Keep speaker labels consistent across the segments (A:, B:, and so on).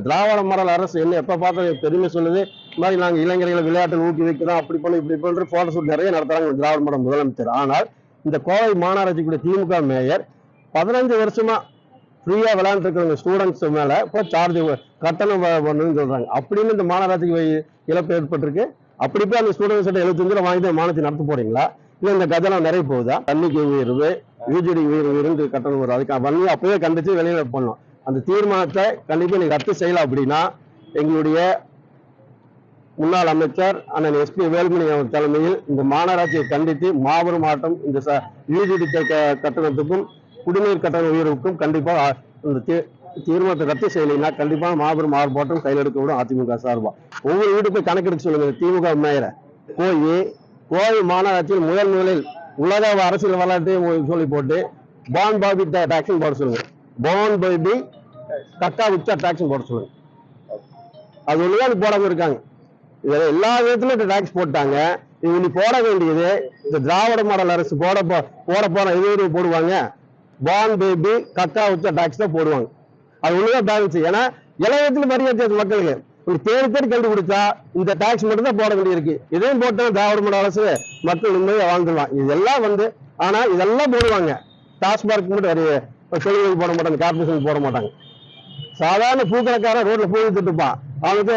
A: திராவிட model அரசு என்ன எப்ப பார்த்தாலும் பெருமை சொல்லுது. இந்த மாதிரி நாங்க இளைஞர்களை விளையாட்டு ஊக்குவிக்கிறோம், அப்படி பண்ணி இப்படி பண்ற போட்டோ ஷூட் நிறைய நடத்துறாங்க திராவிட மாடல் முதலமைச்சர். ஆனால் இந்த கோவை மாநகராட்சிக்குரிய திமுக மேயர் 15 வருஷமா ஃப்ரீயா விளையாண்டு இருக்கிறவங்க ஸ்டூடெண்ட்ஸ் மேல இப்போ சார்ஜ் கட்டணம் பண்ணுன்னு சொல்றாங்க. அப்படின்னு இந்த மாநகராட்சிக்கு இழப்பு ஏற்பட்டிருக்கு. அப்படி போய் அந்த ஸ்டூடெண்ட்ஸ் 75 ரூபா வாங்கி மாநிலத்தை நடத்த போறீங்களா? இல்ல இந்த கஜனம் நிறைய போகுதா? தண்ணிக்கு உயர்வு, யூஜிடி உயர்வு கட்டணம் வரும். அதுக்கு வள்ளி அப்பவே கண்டிச்சு வெளியில பண்ணோம். அந்த தீர்மானத்தை கண்டிப்பா நீங்க ரத்து செய்யலாம். அப்படின்னா எங்களுடைய முன்னாள் அமைச்சர் அண்ணன் எஸ்பி வேலுமணி அவர் தலைமையில் இந்த மாநகராட்சியை கண்டித்து மாபெரும் ஆட்டம், இந்த யூஜிடி கட்டணத்துக்கும் குடிநீர் கட்டண உயர்வுக்கும் கண்டிப்பா இந்த தீர்மானத்தை ரத்து செய்யலைன்னா கண்டிப்பா மாபெரும் ஆர்ப்பாட்டம் கையில் எடுக்க விடும் அதிமுக சார்பா. ஒவ்வொரு வீட்டுக்கும் கணக்கெடுக்க சொல்லுங்க. திமுக மேயரை கோவை மாநகராட்சியில் முதலில் உலக அரசியல் வரலாற்றையும் சொல்லி போட்டு பான் பாபி டாக்ஸும் போட சொல்லுங்க. பான் பாபி கக்கா உச்சா டாக்ஸும் போட சொல்லுங்க. அது ஒண்ணுதான் போடாம இருக்காங்க. எல்லா விதத்திலும் டாக்ஸ் போட்டாங்க. இவங்க போட வேண்டியது இந்த திராவிட மாடல் அரசு போட போற இது போடுவாங்க. பான் பேபி கக்கா உச்சா டாக்ஸ் தான் போடுவாங்க. அது ஒண்ணுதான் பேலன்ஸ். ஏன்னா இளையத்துல மரியாதை மக்களுக்கு ஒரு தேடி கண்டுபிடிச்சா இந்த டாக்ஸ் மட்டும் தான் போட வேண்டியிருக்கு. இதையும் போட்டா திராவிட மாடல் அரசு மக்கள் உண்மையை வாழ்ந்துடலாம். இதெல்லாம் ஆனா இதெல்லாம் போடுவாங்க. டாஸ்மார்க் மட்டும் தொழில்கள் போட மாட்டாங்க, கார்பரேஷன் போட மாட்டாங்க. சாதாரண பூக்கடைக்காரன் ரோட்ல பூ வித்துட்டுப்பான், அவனுக்கு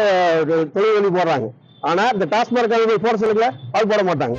A: தொழில் போடுறாங்க. ஆனா இந்த டாஸ்மார்க் போட சொல்லுங்க, அது போட மாட்டாங்க.